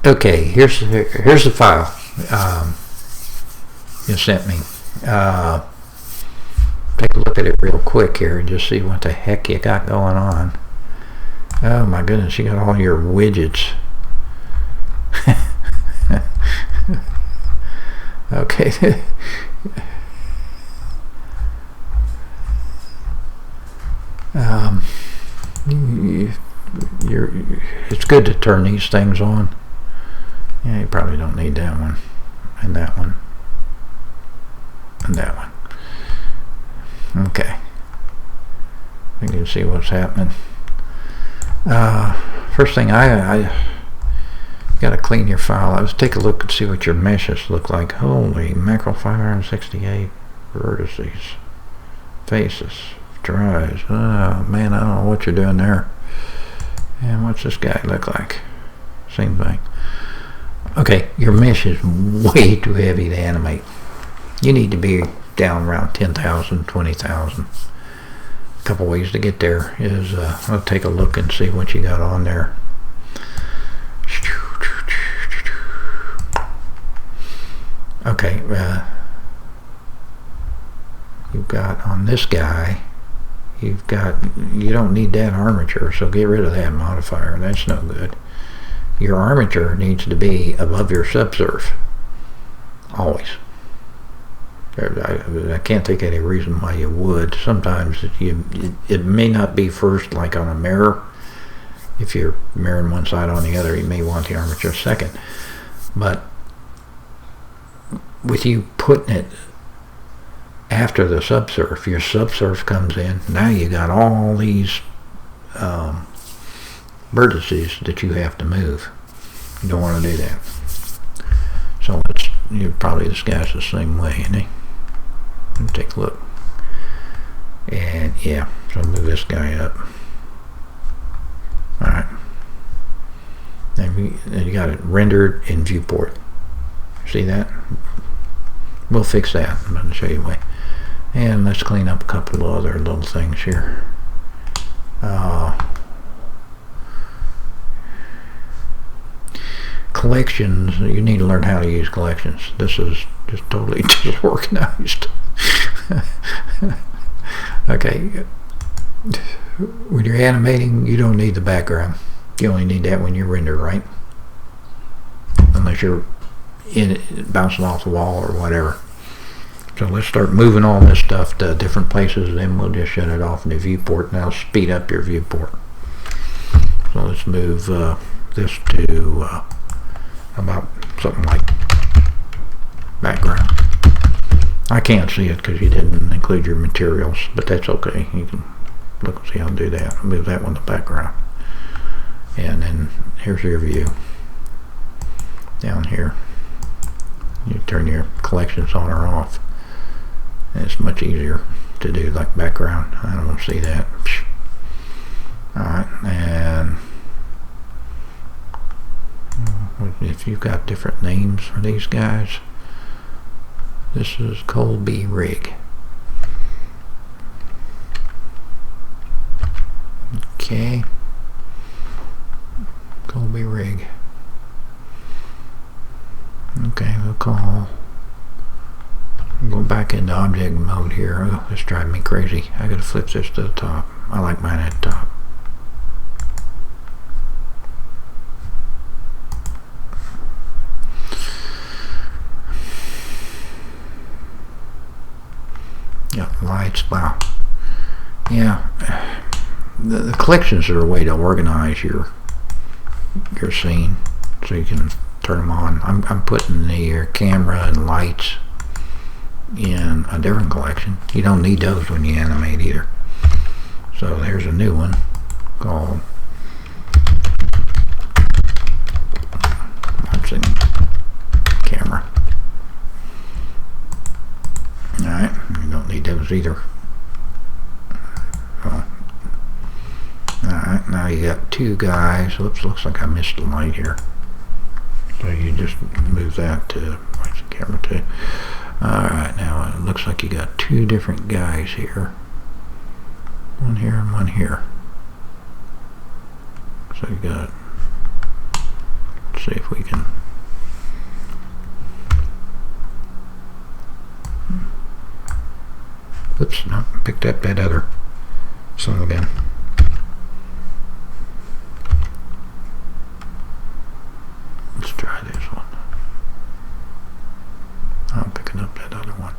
Okay, here's the file you sent me. Take a look at it real quick here and just see what the heck you got going on. Oh my goodness, you got all your widgets. Okay. It's good to turn these things on. Yeah, you probably don't need that one, and that one, and that one. Okay. You can see what's happening. First thing, I got to clean your file. Let's take a look and see what your meshes look like. Holy mackerel, 568 vertices, faces, drives. Oh man, I don't know what you're doing there. And what's this guy look like? Same thing. Okay, your mesh is way too heavy to animate. You need to be down around 10,000, 20,000. A couple ways to get there is I'll take a look and see what you got on there. Okay, you've got on this guy, you don't need that armature, so get rid of that modifier. That's no good. Your armature needs to be above your subsurf, always. I can't think of any reason why you would. Sometimes it may not be first, like on a mirror. If you're mirroring one side on the other, you may want the armature second. But with you putting it after the subsurf, your subsurf comes in. Now you got all these vertices that you have to move. You don't want to do that. So probably this guy's the same way, isn't he? Let me take a look. And yeah, so I'll move this guy up. Alright. Then you got it rendered in viewport. See that? We'll fix that. I'm going to show you a way. And let's clean up a couple of other little things here. Collections, you need to learn how to use collections. This is just totally disorganized. Okay, when you're animating, you don't need the background. You only need that when you render, right? Unless you're bouncing off the wall or whatever. So let's start moving all this stuff to different places, and then we'll just shut it off in the viewport, and that'll speed up your viewport. So let's move this to about something like background. I can't see it because you didn't include your materials, but that's okay. You can look and see how to do that. I'll move that one to background. And then here's your view. Down here, you turn your collections on or off. And it's much easier to do like background. I don't want to see that. Alright, and if you've got different names for these guys, this is Colby Rig. Okay, Colby Rig. Okay, we'll go back into object mode here. Oh, this driving me crazy. I gotta flip this to the top. I like mine at the top. Yeah, lights. Wow. Yeah, the collections are a way to organize your scene, so you can turn them on. I'm putting the camera and lights in a different collection. You don't need those when you animate either. So there's a new one called watching camera. Alright, you don't need those either. Oh. Alright, now you got two guys. Oops, looks like I missed the light here. So you just move that to watch the camera too. Alright, now it looks like you got two different guys here. One here and one here. So you got Let's see if we can. Oops, no, picked up that other son again. Let's try this one. I'm picking up that other one.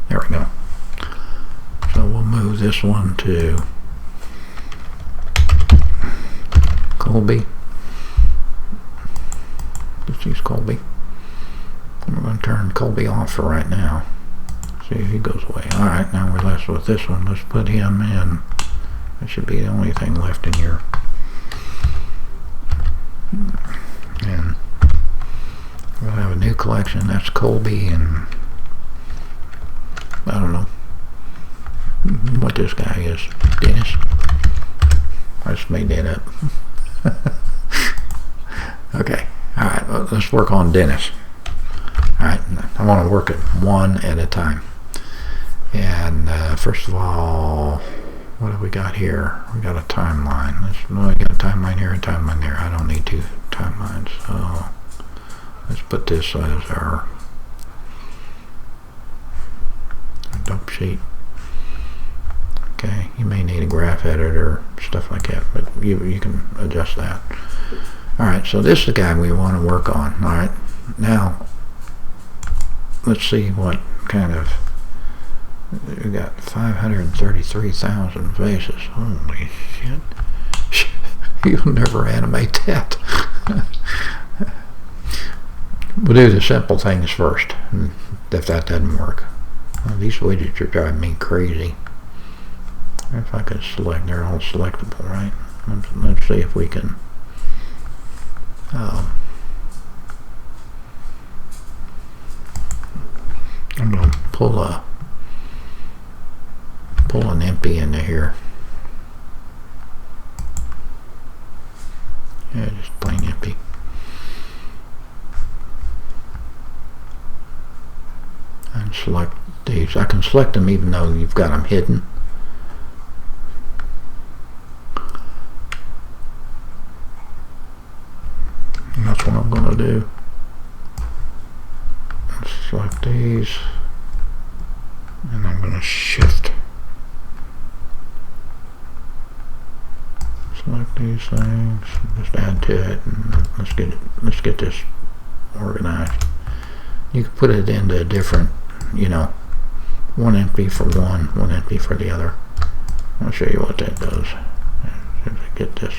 There we go. So we'll move this one to Colby. Let's use Colby. We're going to turn Colby off for right now. See if he goes away. Alright, now we're left with this one. Let's put him in. That should be the only thing left in here. And we'll have a new collection. That's Colby, and I don't know what this guy is. Dennis. I just made that up. Okay. Alright, well, let's work on Dennis. Alright, I want to work it one at a time. And first of all, what have we got here? We got a timeline. We got a timeline here, a timeline there. I don't need two timelines. So let's put this as our dump sheet. Okay, you may need a graph editor, stuff like that, but you can adjust that. Alright, so this is the guy we want to work on. Alright, now let's see what kind of. We got 533,000 faces. Holy shit. You'll never animate that. We'll do the simple things first, if that doesn't work. Well, these widgets are driving me crazy. If I could select, they're all selectable, right? Let's see if we can. I'm going to pull an empty into here. Yeah, just plain empty. And select these. I can select them even though you've got them hidden. And that's what I'm going to do. Select these. And I'm going to shift. Select these things, just add to it, and let's get this organized. You can put it into different, one empty for one empty for the other. I'll show you what that does. Get this.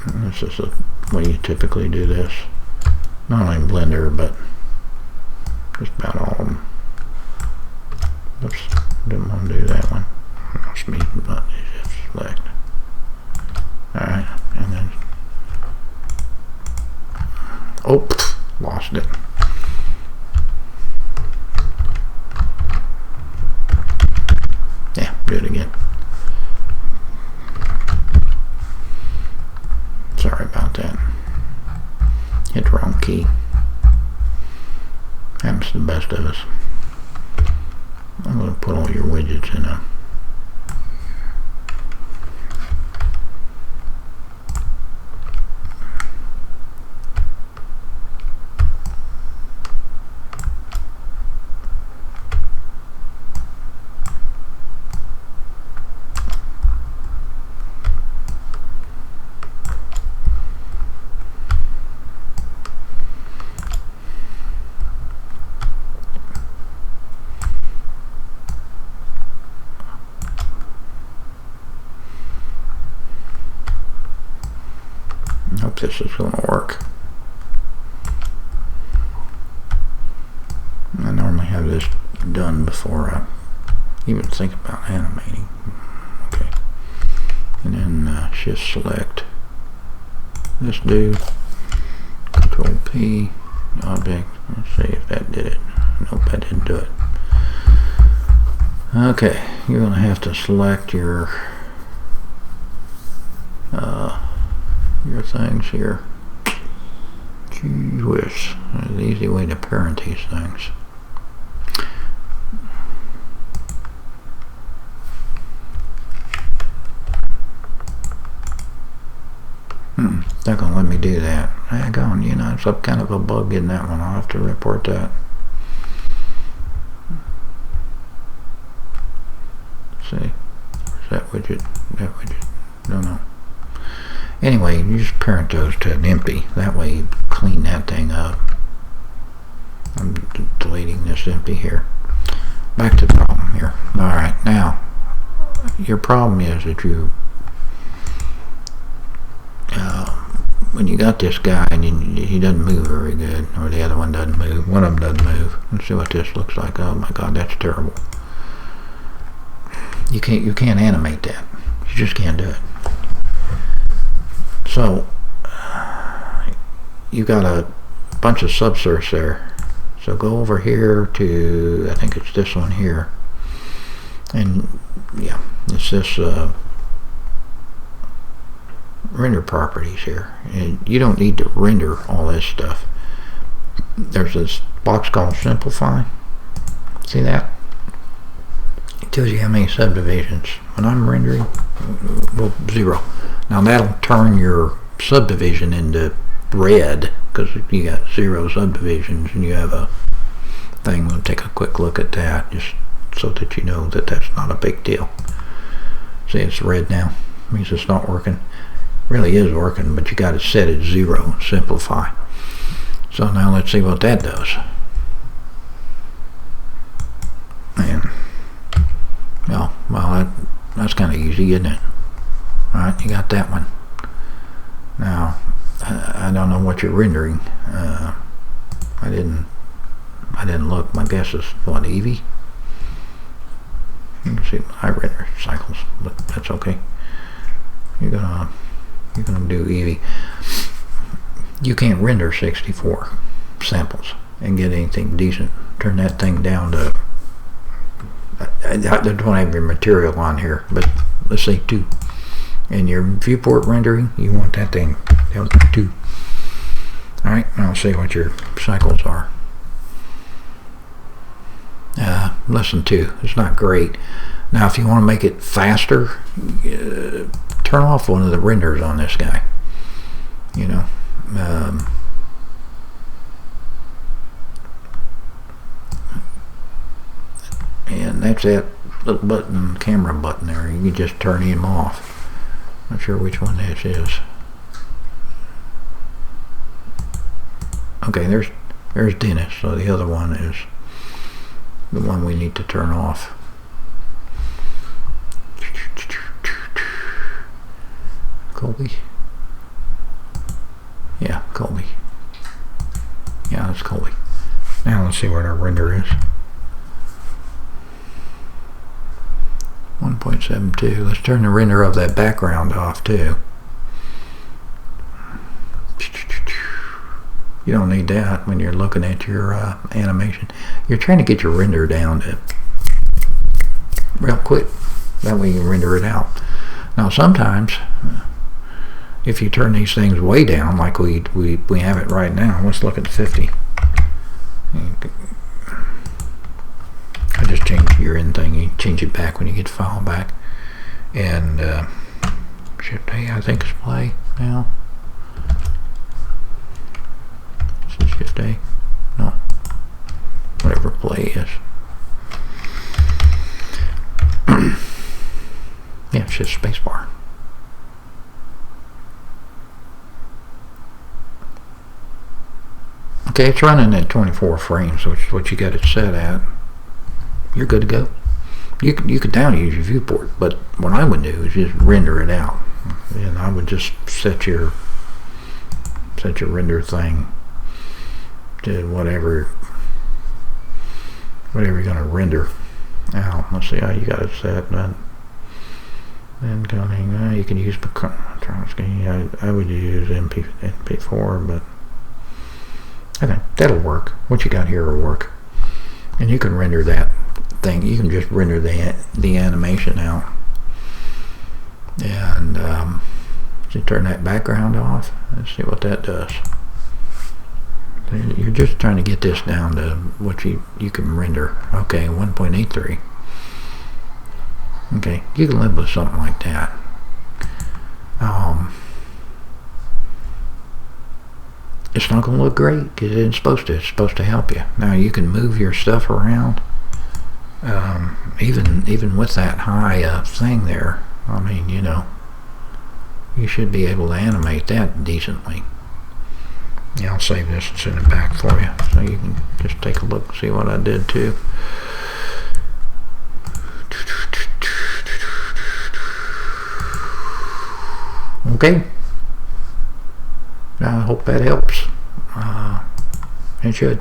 And this is the way you typically do this. Not only in Blender, but just about all of them. Oops, didn't want to do that one. Must be but just select. Alright, and then lost it. Yeah, do it again. Sorry about that. Hit the wrong key. Happens to the best of us. I'm going to put all your widgets in a hope this is going to work. I normally have this done before I even think about animating. Okay. And then shift select this dude, control P, object. Let's see if that did it. Nope, that didn't do it. Okay, you're going to have to select your things here. Gee whiz. There's an easy way to parent these things. not gonna let me do that. Hang on, you know, it's some kind of a bug in that one. I'll have to report that. Let's see, where's that widget? That widget? No, no. Anyway, you just parent those to an empty. That way you clean that thing up. I'm deleting this empty here. Back to the problem here. Alright, now, your problem is that you, when you got this guy and he doesn't move very good, or the other one doesn't move, one of them doesn't move. Let's see what this looks like. Oh my god, that's terrible. You can't animate that. You just can't do it. So, you got a bunch of subsurface there. So go over here to, I think it's this one here. And yeah, it's this render properties here. And you don't need to render all this stuff. There's this box called simplify. See that? It tells you how many subdivisions. When I'm rendering, well, 0. Now that'll turn your subdivision into red because you got 0 subdivisions, and you have a thing. We'll take a quick look at that just so that you know that that's not a big deal. See, it's red now. It means it's not working. It really is working, but you got it set at 0. Simplify. So now let's see what that does. And well, that's kind of easy, isn't it? Alright, you got that one. Now, I don't know what you're rendering. I didn't look. My guess is what, Eevee? You can see I render cycles, but that's okay. You're gonna do Eevee. You can't render 64 samples and get anything decent. Turn that thing down to, I don't have your material on here, but let's say 2. And your viewport rendering, you want that thing down to 2. Alright, now I'll see what your cycles are. Less than 2. It's not great. Now if you want to make it faster, turn off one of the renders on this guy. You know. And that's that little button, camera button there. You can just turn him off. Not sure which one this is. Okay, there's Dennis, so the other one is the one we need to turn off. Colby? Yeah, Colby. Yeah, that's Colby. Now let's see what our render is. 1.72. Let's turn the render of that background off too. You don't need that when you're looking at your animation. You're trying to get your render down to real quick. That way you can render it out. Now sometimes, if you turn these things way down, like we have it right now, let's look at 50. I just changed your end thing. You change it back when you get the file back. And Shift A, I think, is play now. Is it Shift A? No. Whatever play is. Yeah, it's just spacebar. Okay, it's running at 24 frames, which is what you got it set at. You're good to go. You could down use your viewport, but what I would do is just render it out. And I would just set your render thing to whatever you're gonna render. Now let's see how you got it set. Incoming. You can use I would use MP4, but okay, that'll work. What you got here will work, and you can render that thing. You can just render the animation out, and just turn that background off. Let's see what that does. You're just trying to get this down to what you can render. Okay, 1.83. Okay, you can live with something like that. it's not going to look great because it isn't supposed to. It's supposed to help you. Now you can move your stuff around, even with that high thing there. I mean, you know, you should be able to animate that decently. Yeah, I'll save this and send it back for you so you can just take a look and see what I did too. Okay. I hope that helps. It should.